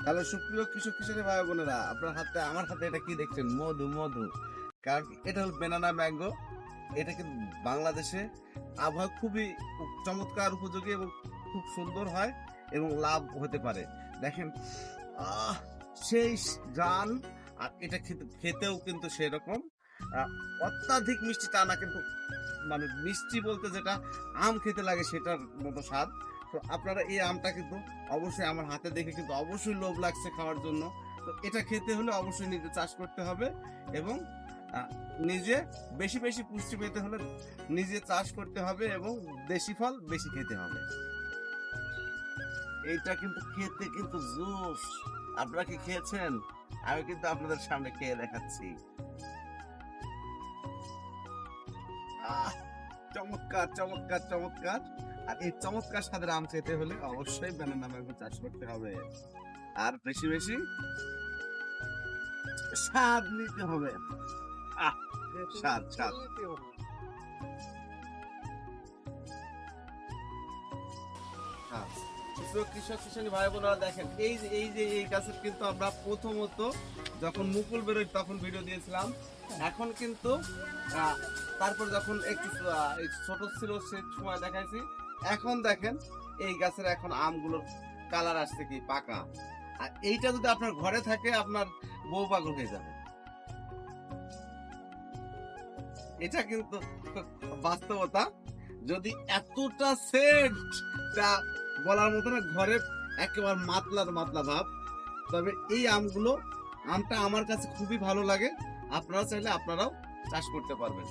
তাহলে সুপ্রিয় কৃষক কিশোরী ভাই বোনেরা, আপনার হাতে আমার হাতে এটা কি দেখছেন? মধু মধু। কারণ এটা হল বেনানা ম্যাঙ্গো। এটা কিন্তু বাংলাদেশে আবহাওয়া খুবই চমৎকার, উপযোগী এবং খুব সুন্দর হয় এবং লাভ হতে পারে। দেখেন, আহ সেই গান। আর এটা খেতেও কিন্তু সেরকম অত্যাধিক মিষ্টি তা না, কিন্তু মানে মিষ্টি বলতে যেটা আম খেতে লাগে সেটার মতো স্বাদ। তো আপনারা এই আমটা কিন্তু অবশ্যই আমার হাতে দেখে কিন্তু অবশ্যই লোভ লাগছে খাওয়ার জন্য। তো এটা খেতে হলে অবশ্যই নিজে চাষ করতে হবে এবং নিজে বেশি বেশি পুষ্টি পেতে হলে নিজে চাষ করতে হবে এবং দেশি ফল বেশি খেতে হবে। এইটা কিন্তু খেতে কিন্তু জুস। আপনারা কি খেয়েছেন? আমি কিন্তু আপনাদের সামনে খেয়ে দেখাচ্ছি। চমৎকার চমৎকার চমৎকার। আর এই চমৎকার স্বাদের আম খেতে হলে অবশ্যই ব্যানানা ম্যাঙ্গো চাষ করতে হবে আর বেশি বেশি স্বাদ নিতে হবে। স্বাদ স্বাদ। কৃষক কিষানী ভাই বোনেরা দেখেন, এই গাছের কিন্তু আমরা প্রথমত যখন মুকুল বেরোয় তখন ভিডিও দিয়েছিলাম। এখন কিন্তু তারপর যখন একটু ছোট ছিল সে সময় দেখাইছি। এখন দেখেন এই গাছের এখন আমগুলোর কালার আসছে কি পাকা। আর এইটা যদি আপনার ঘরে থাকে আপনার বউ পাগল হয়ে যাবে। এটা কিন্তু বাস্তবতা। যদি এতটা সেট বলার মতো না, ঘরে একেবারে মাতলার মাতলা ভাব। তবে এই আমটা আমার কাছে খুবই ভালো লাগে। আপনারা চাইলে আপনারাও চাষ করতে পারবেন।